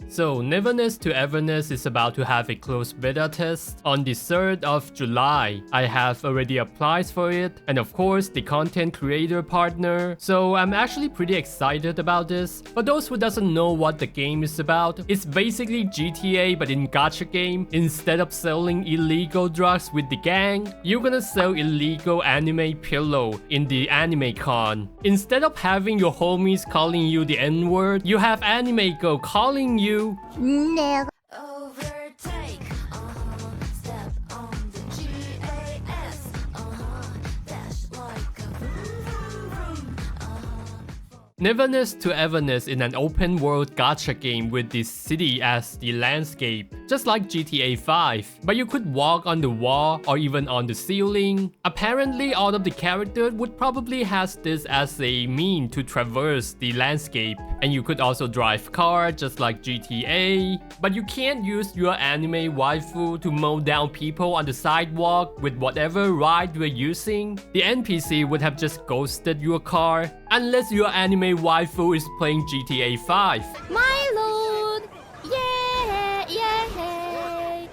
So Neverness to Everness is about to have a closed beta test on the 3rd of July. I have already applied for it, and of course the content creator partner. So I'm actually pretty excited about this. For those who doesn't know what the game is about, it's basically GTA but in gacha game. Instead of selling illegal drugs with the gang, you're gonna sell illegal anime pillow in the anime con. Instead of having your homies calling you the N-word, you have anime go calling you Never. Overtake, step on the gas, dash like a vroom, vroom, vroom, Neverness to Everness in an open world gacha game with the city as the landscape, just like GTA 5, but you could walk on the wall or even on the ceiling. Apparently all of the characters would probably has this as a mean to traverse the landscape, and you could also drive car just like GTA, but you can't use your anime waifu to mow down people on the sidewalk with whatever ride you're using. The NPC would have just ghosted your car unless your anime waifu is playing GTA 5. My lord. Yeah, yeah, yay.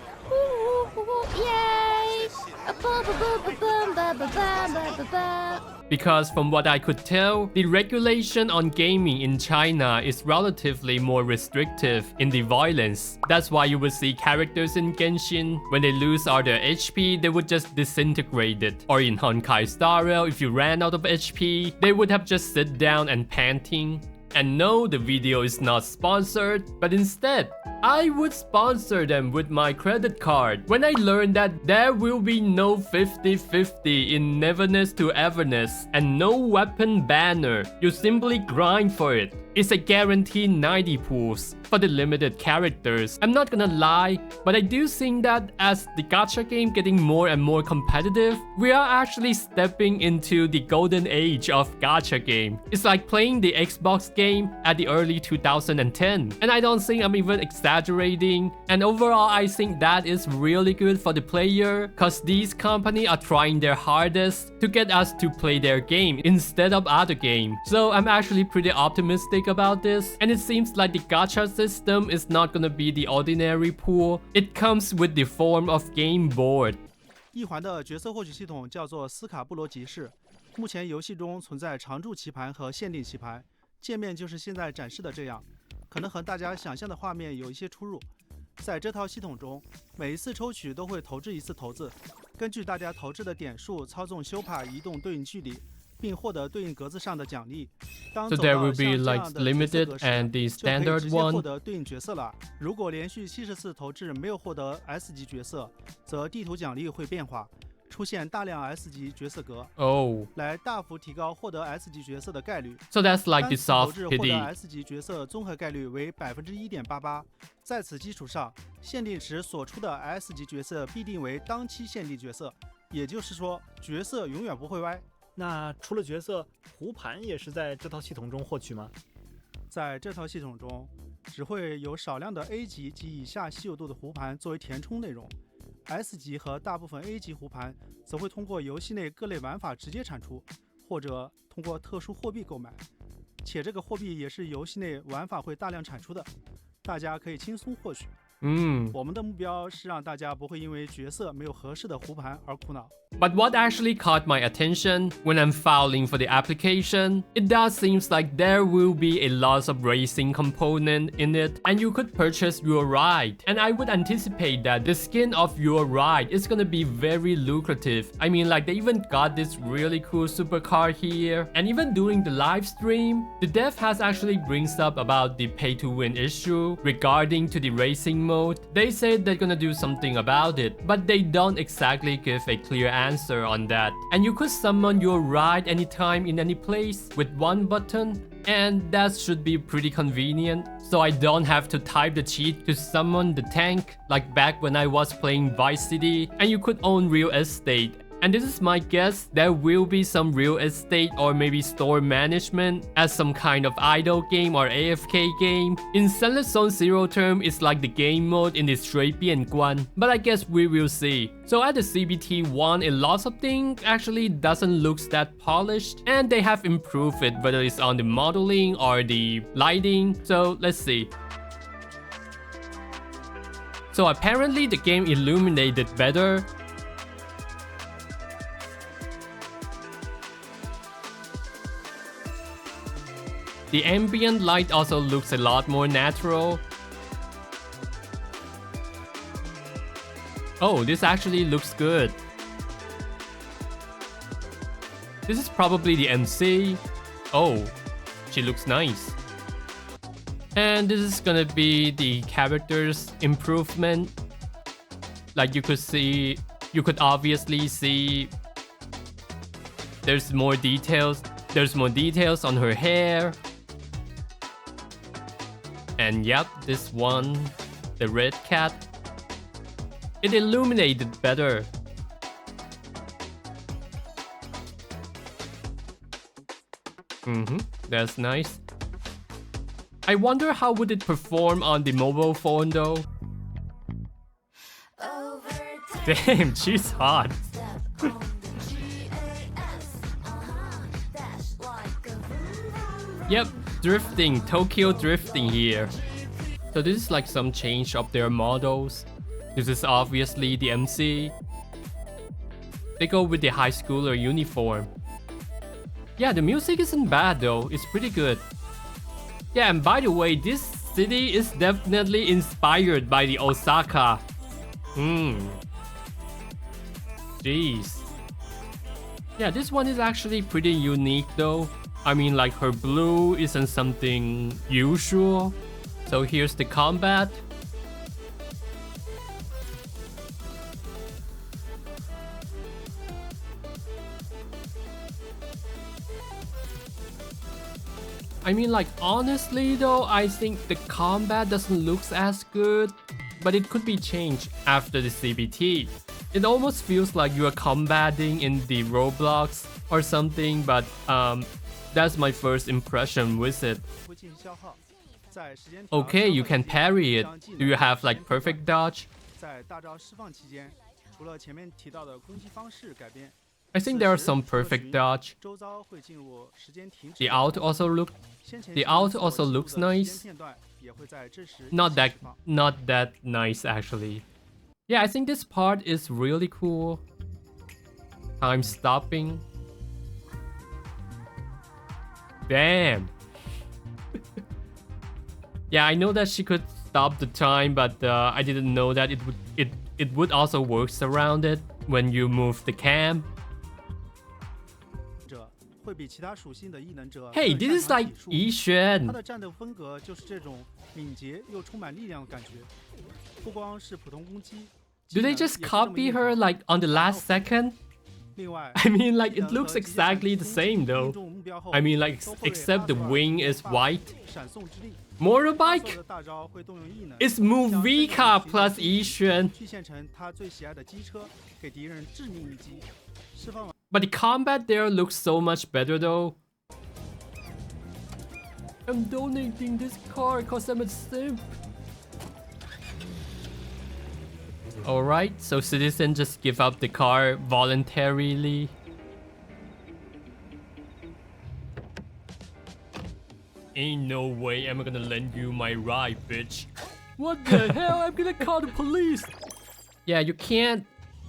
Because from what I could tell, the regulation on gaming in China is relatively more restrictive in the violence. That's why you will see characters in Genshin, when they lose all their HP, they would just disintegrate it. Or in Honkai Star Rail, if you ran out of HP, they would have just sit down and panting. And no, the video is not sponsored, but instead, I would sponsor them with my credit card. When I learned that there will be no 50-50 in Neverness to Everness and no weapon banner, you simply grind for it. It's a guaranteed 90 pulls for the limited characters. I'm not gonna lie, but I do think that as the gacha game getting more and more competitive, we are actually stepping into the golden age of gacha game. It's like playing the Xbox game at the early 2010. And I don't think I'm even exaggerating. And overall, I think that is really good for the player, cause these companies are trying their hardest to get us to play their game instead of other game. So I'm actually pretty optimistic about this, and it seems like the gacha system is not gonna be the ordinary pool. It comes with the form of game board. 一环的角色获取系统叫做斯卡布罗集市，目前游戏中存在常驻棋盘和限定棋盘，界面就是现在展示的这样，可能和大家想象的画面有一些出入。在这套系统中，每一次抽取都会投掷一次骰子，根据大家投掷的点数操纵修帕移动对应距离，并获得对应格子上的奖励。当 So 走 there 到 will 像 be 这 like 样的角色 limited 格时， and the 就可以 standard 直接获 one. 得对应角色了。如果连续70次投掷没有获得 S 级角色，则地图奖励会变化，出现大量 S 级角色格， Oh, 来大幅提高获得 S 级角色的概率。 so that's like 单 the 次投 soft 掷获得 pity. S 级角色综合概率为 1.88%， 在此基础上，限定时所出的 S 级角色必定为当期限定角色，也就是说，角色永远不会歪。那除了角色，胡盘也是在这套系统中获取吗？在这套系统中，只会有少量的 A 级及以下稀有度的胡盘作为填充内容 ，S 级和大部分 A 级胡盘则会通过游戏内各类玩法直接产出，或者通过特殊货币购买，且这个货币也是游戏内玩法会大量产出的，大家可以轻松获取。我们的目标是让大家不会因为角色没有合适的胡盘而苦恼。 But what actually caught my attention when I'm filing for the application, it does seems like there will be a lot of racing component in it, and you could purchase your ride. And I would anticipate that the skin of your ride is gonna be very lucrative. I mean, like they even got this really cool supercar here, and even during the live stream, the dev has actually brings up about the pay-to-win issue regarding to the racing mode. They said they're gonna do something about it, but they don't exactly give a clear answer on that. And you could summon your ride anytime in any place with one button, and that should be pretty convenient, so I don't have to type the cheat to summon the tank like back when I was playing Vice City. And you could own real estate. And this is my guess, there will be some real estate or maybe store management as some kind of idle game or AFK game. In Sunless Zone Zero term, it's like the game mode in the 随便关, but I guess we will see. So at the CBT1, a lot of things actually doesn't look that polished, and they have improved it, whether it's on the modeling or the lighting, so let's see. So apparently the game illuminated better. The ambient light also looks a lot more natural. Oh, this actually looks good. This is probably the MC. Oh, she looks nice. And this is gonna be the character's improvement. Like you could obviously see there's more details. There's more details on her hair. And yep, this one, the red cat, it illuminated better. That's nice. I wonder how would it perform on the mobile phone though. Overtake. Damn, she's hot. Step on the GAS. Dash like a vroom, vroom, vroom. Yep, drifting, Tokyo drifting here. So this is like some change of their models. This is obviously the MC. They go with the high schooler uniform. Yeah, the music isn't bad though, it's pretty good. Yeah, and by the way, this city is definitely inspired by the Osaka. Jeez. Yeah, this one is actually pretty unique though. I mean, like her blue isn't something usual. So here's the combat. I mean, like, honestly though, I think the combat doesn't look as good, but it could be changed after the CBT. It almost feels like you are combating in the Roblox or something, but that's my first impression with it. 会进行消耗。在时间条 Okay, you 消耗 can 期间 parry it. 将技能 Do you have 时 like 间调 perfect 整 dodge? 在大招释放期间，除了前面提到的攻击方式改变， I think there are 此时 some 除了 perfect 群 dodge. 周遭会进入时间停止 The 的 out 状态 also look 先前 the 提到 out 所 also 记录 looks 的时间 nice. 片段也会在这时 Not 一起 that 释放 not that nice actually. Yeah, I think this part is really cool. Time stopping. Damn. Yeah, I know that she could stop the time, but I didn't know that it would also work around it when you move the cam. 者会比其他属性的异能者 Hey, 更 this is 擅长 like 体术 Yi 他 Xuan. 的战斗风格就是这种敏捷又充满力量的感觉，不光是普通攻击。 Do they 技能 just 也是这么 copy 硬 her 核 like on the last second? 另外 I mean, like 技 it 能 looks 和直接闪 exactly 击 the 攻击 same 命 though. 中目标后 I mean, like 都会 except the 发出 wing 耳 is 发 white. 闪送之力，所有 Motorbike 的大招会动用异能， is 像 Move 真 V 正 car 的 plus 群 Yi Xuan. 具现成他最喜爱的机车，给敌人致命一击。释放完 But the combat there looks so much better though. I'm donating this car cause I'm a simp. Alright, so citizens just give up the car voluntarily. Ain't no way I'm gonna lend you my ride, bitch. What the hell? I'm gonna call the police. Yeah, you can't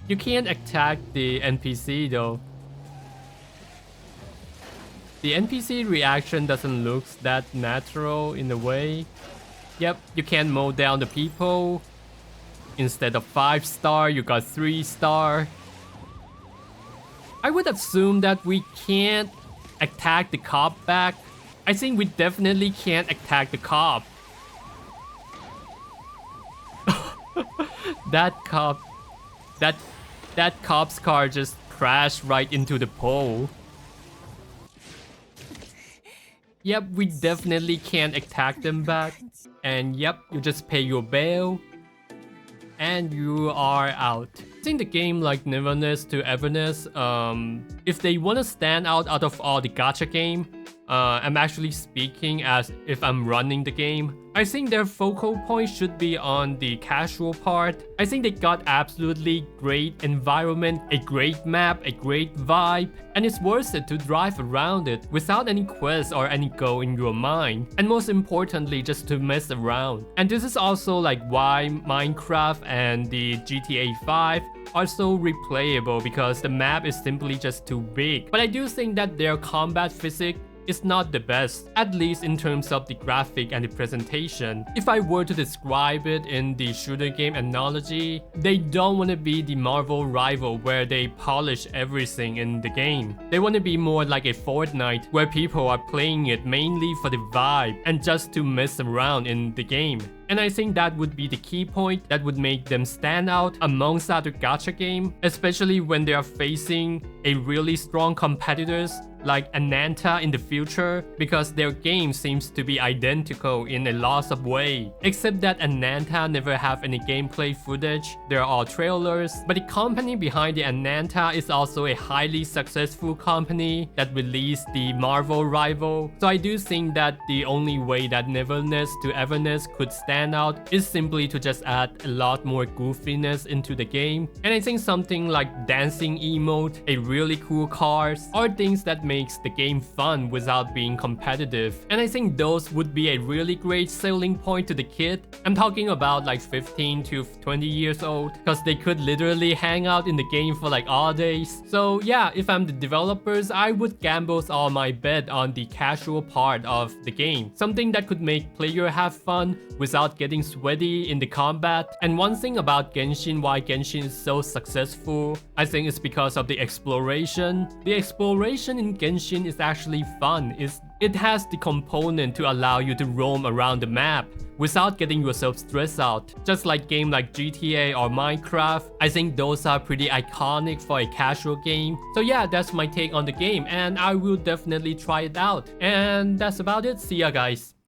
attack the NPC though. The NPC reaction doesn't look that natural in a way. Yep, you can't mow down the people. Instead of 5-star, you got 3-star. I would assume that we can't attack the cop back. I think we definitely can't attack the cop. That cop's car just crashed right into the pole. Yep, we definitely can't attack them back. And yep, you just pay your bail. And you are out. I think the game like Neverness to Everness, if they want to stand out of all the gacha game, I'm actually speaking as if I'm running the game. I think their focal point should be on the casual part. I think they got absolutely great environment, a great map, a great vibe, and it's worth it to drive around it without any quest or any goal in your mind. And most importantly, just to mess around. And this is also like why Minecraft and the GTA 5 are so replayable, because the map is simply just too big. But I do think that their combat physics is not the best, at least in terms of the graphic and the presentation. If I were to describe it in the shooter game analogy, they don't want to be the Marvel rival where they polish everything in the game. They want to be more like a Fortnite where people are playing it mainly for the vibe and just to mess around in the game. And I think that would be the key point that would make them stand out amongst other gacha games, especially when they are facing a really strong competitors like Ananta in the future, because their game seems to be identical in a lot of ways. Except that Ananta never have any gameplay footage, there are trailers, but the company behind the Ananta is also a highly successful company that released the Marvel rival. So I do think that the only way that Neverness to Everness could stand out is simply to just add a lot more goofiness into the game. And I think something like dancing emote, a really cool cars, are things that makes the game fun without being competitive. And I think those would be a really great selling point to the kid. I'm talking about like 15 to 20 years old, because they could literally hang out in the game for like all days. So yeah, if I'm the developers, I would gamble all my bet on the casual part of the game. Something that could make player have fun without getting sweaty in the combat. And one thing about Genshin, why Genshin is so successful, I think it's because of the exploration. The exploration in Genshin is actually fun. It has the component to allow you to roam around the map without getting yourself stressed out. Just like game like GTA or Minecraft, I think those are pretty iconic for a casual game. So yeah, that's my take on the game, and I will definitely try it out. And that's about it. See ya guys.